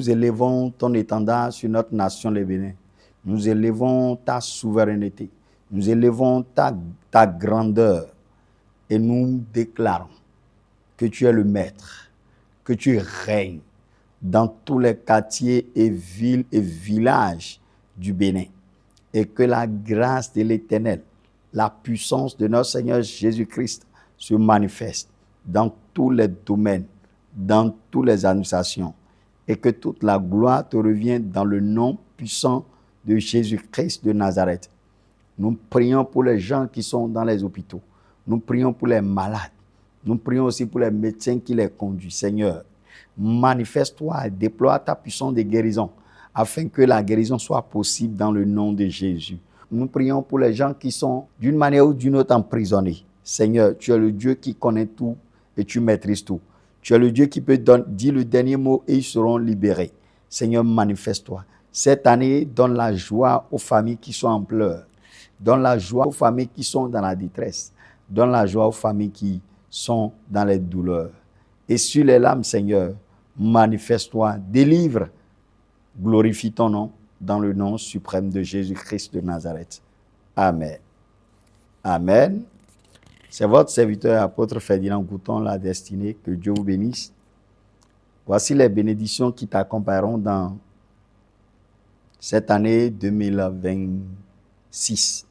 Nous élevons ton étendard sur notre nation, le Bénin. Nous élevons ta souveraineté. Nous élevons ta grandeur. Et nous déclarons que tu es le maître, que tu règnes dans tous les quartiers et villes et villages du Bénin. Et que la grâce de l'Éternel, la puissance de notre Seigneur Jésus-Christ se manifeste dans tous les domaines, dans toutes les administrations. Et que toute la gloire te revienne dans le nom puissant de Jésus-Christ de Nazareth. Nous prions pour les gens qui sont dans les hôpitaux. Nous prions pour les malades. Nous prions aussi pour les médecins qui les conduisent. Seigneur, manifeste-toi et déploie ta puissance de guérison afin que la guérison soit possible dans le nom de Jésus. Nous prions pour les gens qui sont d'une manière ou d'une autre emprisonnés. Seigneur, tu es le Dieu qui connaît tout et tu maîtrises tout. Tu es le Dieu qui peut dire le dernier mot et ils seront libérés. Seigneur, manifeste-toi. Cette année, donne la joie aux familles qui sont en pleurs. Donne la joie aux familles qui sont dans la détresse. Donne la joie aux familles qui sont dans les douleurs. Et sur les larmes, Seigneur, manifeste-toi, délivre, glorifie ton nom dans le nom suprême de Jésus-Christ de Nazareth. Amen. Amen. C'est votre serviteur, apôtre Ferdinand Gouton, la destinée. Que Dieu vous bénisse. Voici les bénédictions qui t'accompagneront dans cette année 2026.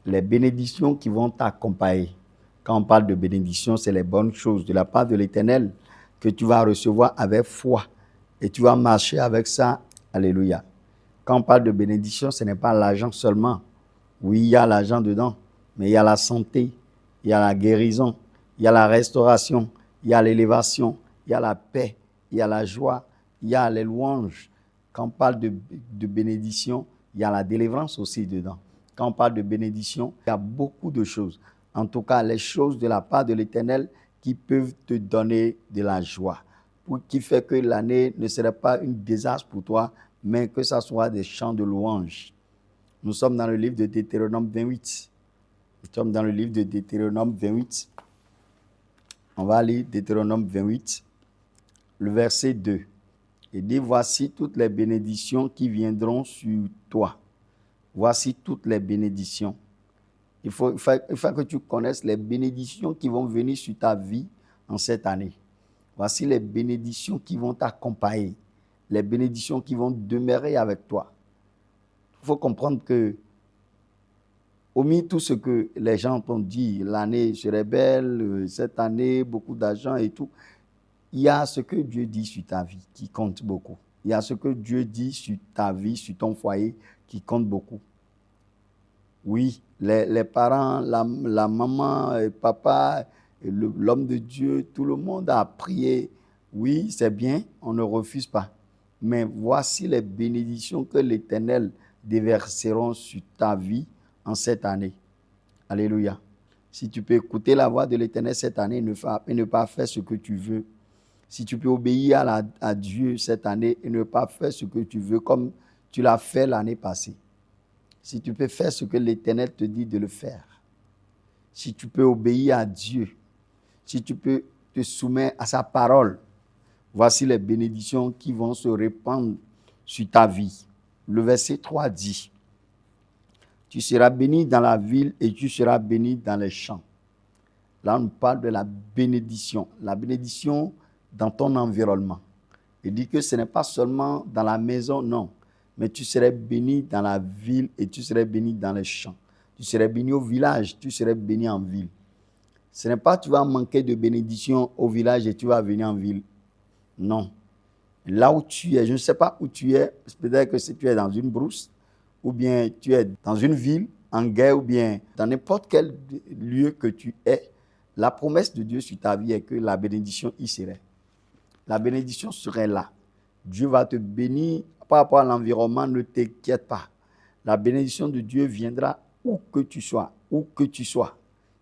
Les bénédictions qui vont t'accompagner. Quand on parle de bénédictions, c'est les bonnes choses de la part de l'Éternel que tu vas recevoir avec foi. Et tu vas marcher avec ça. Alléluia. Quand on parle de bénédiction, ce n'est pas l'argent seulement. Oui, il y a l'argent dedans, mais il y a la santé, il y a la guérison, il y a la restauration, il y a l'élévation, il y a la paix, il y a la joie, il y a les louanges. Quand on parle de bénédiction, il y a la délivrance aussi dedans. Quand on parle de bénédiction, il y a beaucoup de choses. En tout cas, les choses de la part de l'Éternel qui peuvent te donner de la joie, qui fait que l'année ne serait pas un désastre pour toi, mais que ça soit des chants de louanges. Nous sommes dans le livre de Deutéronome 28. Nous sommes dans le livre de Deutéronome 28. On va lire Deutéronome 28, le verset 2. Il dit, voici toutes les bénédictions qui viendront sur toi. Voici toutes les bénédictions. Il faut que tu connaisses les bénédictions qui vont venir sur ta vie en cette année. Voici les bénédictions qui vont t'accompagner. Les bénédictions qui vont demeurer avec toi. Il faut comprendre que, omis tout ce que les gens t'ont dit, l'année serait belle, cette année, beaucoup d'argent et tout, il y a ce que Dieu dit sur ta vie qui compte beaucoup. Il y a ce que Dieu dit sur ta vie, sur ton foyer qui compte beaucoup. Oui, les parents, la maman, le papa, l'homme de Dieu, tout le monde a prié. Oui, c'est bien, on ne refuse pas. Mais voici les bénédictions que l'Éternel déverseront sur ta vie en cette année. Alléluia. Si tu peux écouter la voix de l'Éternel cette année et ne pas faire ce que tu veux. Si tu peux obéir à Dieu cette année et ne pas faire ce que tu veux comme tu l'as fait l'année passée. Si tu peux faire ce que l'Éternel te dit de le faire. Si tu peux obéir à Dieu. Si tu peux te soumettre à sa parole. Voici les bénédictions qui vont se répandre sur ta vie. Le verset 3 dit, tu seras béni dans la ville et tu seras béni dans les champs. Là, on parle de la bénédiction. La bénédiction dans ton environnement. Il dit que ce n'est pas seulement dans la maison, non. Mais tu serais béni dans la ville et tu serais béni dans les champs. Tu serais béni au village, tu serais béni en ville. Ce n'est pas que tu vas manquer de bénédiction au village et tu vas venir en ville. Non. Là où tu es, je ne sais pas où tu es, peut-être que si tu es dans une brousse, ou bien tu es dans une ville, en guerre, ou bien dans n'importe quel lieu que tu es, la promesse de Dieu sur ta vie est que la bénédiction y serait. La bénédiction serait là. Dieu va te bénir par rapport à l'environnement, ne t'inquiète pas. La bénédiction de Dieu viendra où que tu sois, où que tu sois.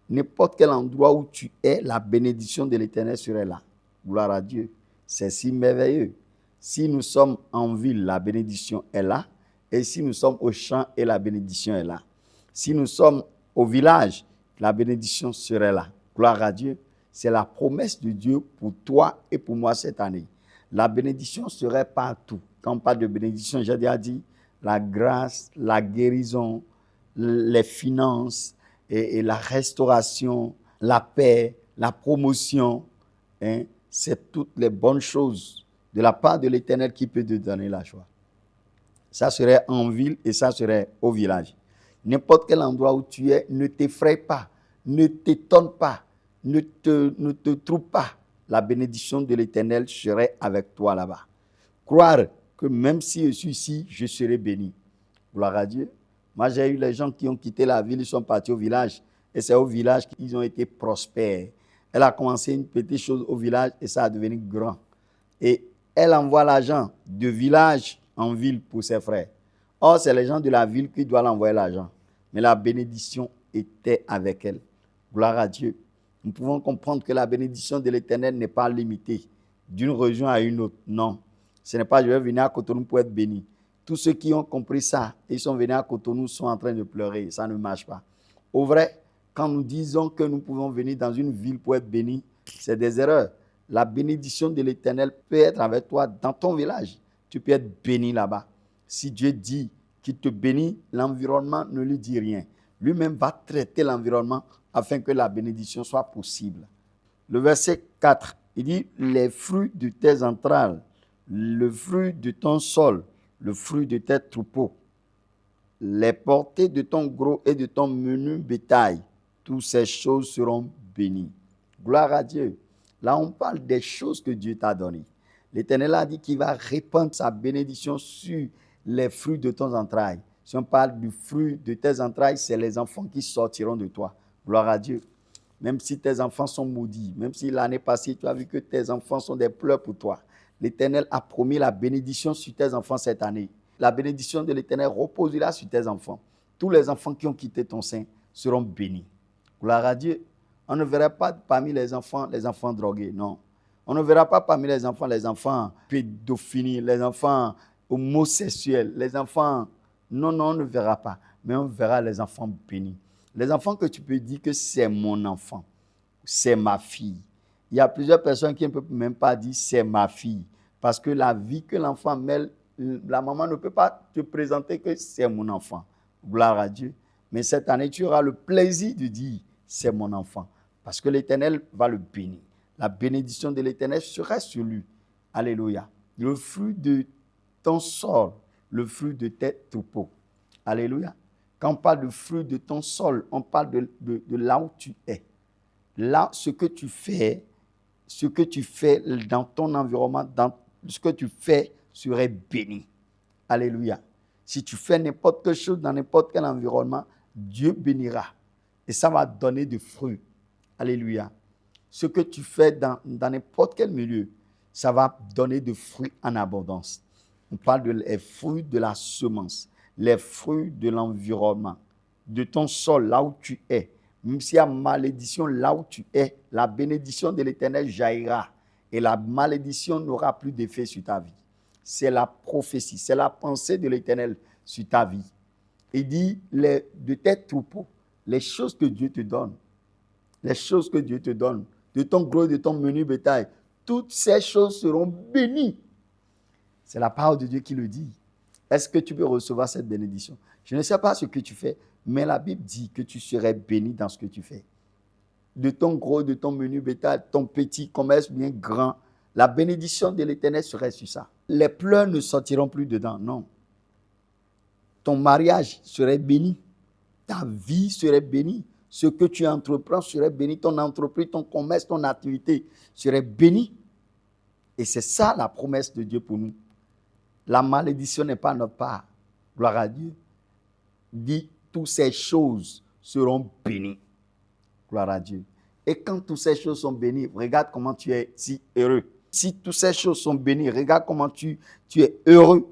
N'importe quel endroit où tu es, la bénédiction de l'Éternel serait là. Gloire à Dieu. C'est si merveilleux. Si nous sommes en ville, la bénédiction est là. Et si nous sommes au champ, et la bénédiction est là. Si nous sommes au village, la bénédiction serait là. Gloire à Dieu. C'est la promesse de Dieu pour toi et pour moi cette année. La bénédiction serait partout. Quand on parle de bénédiction, j'ai déjà dit la grâce, la guérison, les finances et la restauration, la paix, la promotion. Hein, c'est toutes les bonnes choses de la part de l'Éternel qui peut te donner la joie. Ça serait en ville et ça serait au village. N'importe quel endroit où tu es, ne t'effraie pas, ne t'étonne pas, ne te trouve pas. La bénédiction de l'Éternel serait avec toi là-bas. Croire que même si je suis ici, je serai béni. Gloire à Dieu. Moi, j'ai eu les gens qui ont quitté la ville, ils sont partis au village. Et c'est au village qu'ils ont été prospères. Elle a commencé une petite chose au village et ça a devenu grand. Et elle envoie l'argent de village en ville pour ses frères. Or, c'est les gens de la ville qui doivent envoyer l'argent. Mais la bénédiction était avec elle. Gloire à Dieu. Nous pouvons comprendre que la bénédiction de l'Éternel n'est pas limitée d'une région à une autre. Non. Ce n'est pas je vais venir à Cotonou pour être béni. Tous ceux qui ont compris ça, ils sont venus à Cotonou, sont en train de pleurer. Ça ne marche pas. Au vrai, quand nous disons que nous pouvons venir dans une ville pour être bénis, c'est des erreurs. La bénédiction de l'Éternel peut être avec toi dans ton village. Tu peux être béni là-bas. Si Dieu dit qu'il te bénit, l'environnement ne lui dit rien. Lui-même va traiter l'environnement afin que la bénédiction soit possible. Le verset 4, il dit « Les fruits de tes entrailles, le fruit de ton sol, le fruit de tes troupeaux, les portées de ton gros et de ton menu bétail, toutes ces choses seront bénies. » Gloire à Dieu. Là, on parle des choses que Dieu t'a données. L'Éternel a dit qu'il va répandre sa bénédiction sur les fruits de ton entrailles. Si on parle du fruit de tes entrailles, c'est les enfants qui sortiront de toi. Gloire à Dieu. Même si tes enfants sont maudits, même si l'année passée, tu as vu que tes enfants sont des pleurs pour toi, l'Éternel a promis la bénédiction sur tes enfants cette année. La bénédiction de l'Éternel reposera sur tes enfants. Tous les enfants qui ont quitté ton sein seront bénis. Gloire à Dieu. On ne verra pas parmi les enfants drogués, non. On ne verra pas parmi les enfants pédophiles, les enfants homosexuels, les enfants... Non, on ne verra pas. Mais on verra les enfants bénis. Les enfants que tu peux dire que c'est mon enfant, c'est ma fille. Il y a plusieurs personnes qui ne peuvent même pas dire c'est ma fille. Parce que la vie que l'enfant mêle, la maman ne peut pas te présenter que c'est mon enfant. Gloire à Dieu. Mais cette année, tu auras le plaisir de dire c'est mon enfant. Parce que l'Éternel va le bénir. La bénédiction de l'Éternel sera sur lui. Alléluia. Le fruit de ton sol, le fruit de tes troupeaux. Alléluia. Quand on parle de fruit de ton sol, on parle de là où tu es. Là, ce que tu fais dans ton environnement, dans ce que tu fais serait béni. Alléluia. Si tu fais n'importe quelle chose dans n'importe quel environnement, Dieu bénira. Et ça va donner des fruits. Alléluia. Ce que tu fais dans n'importe quel milieu, ça va donner des fruits en abondance. On parle des fruits de la semence, les fruits de l'environnement, de ton sol, là où tu es. Même s'il y a malédiction là où tu es, la bénédiction de l'Éternel jaillira et la malédiction n'aura plus d'effet sur ta vie. C'est la prophétie, c'est la pensée de l'Éternel sur ta vie. Il dit de tes troupeaux, les choses que Dieu te donne, les choses que Dieu te donne, de ton gros, de ton menu bétail, toutes ces choses seront bénies. C'est la parole de Dieu qui le dit. Est-ce que tu peux recevoir cette bénédiction? Je ne sais pas ce que tu fais, mais la Bible dit que tu serais béni dans ce que tu fais. De ton gros, de ton menu bétail, ton petit commerce bien grand, la bénédiction de l'Éternel serait sur ça. Les pleurs ne sortiront plus dedans, non. Ton mariage serait béni. Ta vie serait bénie. Ce que tu entreprends serait béni. Ton entreprise, ton commerce, ton activité serait béni. Et c'est ça la promesse de Dieu pour nous. La malédiction n'est pas notre part. Gloire à Dieu. Dit, toutes ces choses seront bénies. Gloire à Dieu. Et quand toutes ces choses sont bénies, regarde comment tu es si heureux. Si toutes ces choses sont bénies, regarde comment tu es heureux.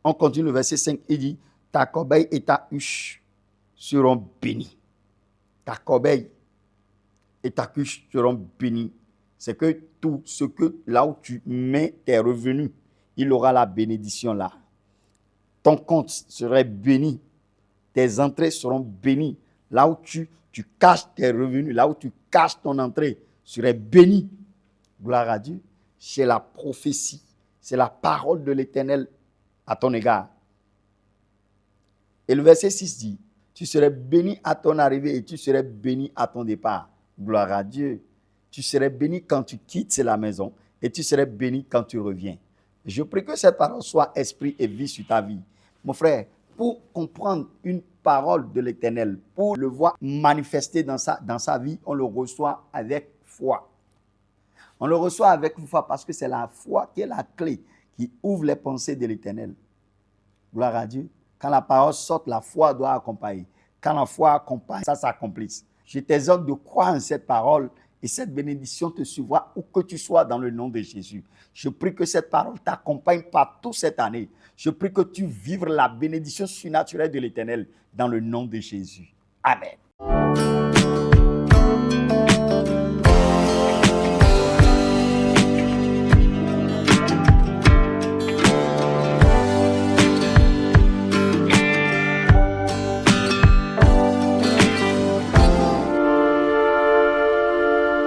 On continue le verset 5, il dit, ta corbeille et ta huche seront bénies. Ta corbeille et ta huche seront bénies. C'est que tout ce que là où tu mets tes revenus, il aura la bénédiction là. Ton compte serait béni. Tes entrées seront bénies. Là où tu caches tes revenus, là où tu caches ton entrée, serait béni. Gloire à Dieu. c'est la prophétie, c'est la parole de l'Éternel à ton égard. Et le verset 6 dit, tu serais béni à ton arrivée et tu serais béni à ton départ. Gloire à Dieu. Tu serais béni quand tu quittes la maison et tu serais béni quand tu reviens. Je prie que cette parole soit esprit et vie sur ta vie. Mon frère, pour comprendre une parole de l'Éternel, pour le voir manifester dans sa vie, on le reçoit avec foi. On le reçoit avec foi parce que c'est la foi qui est la clé qui ouvre les pensées de l'Éternel. Gloire à Dieu. Quand la parole sort, la foi doit accompagner. Quand la foi accompagne, ça s'accomplisse. Je t'exhorte de croire en cette parole et cette bénédiction te suivra où que tu sois dans le nom de Jésus. Je prie que cette parole t'accompagne partout cette année. Je prie que tu vives la bénédiction surnaturelle de l'Éternel dans le nom de Jésus. Amen.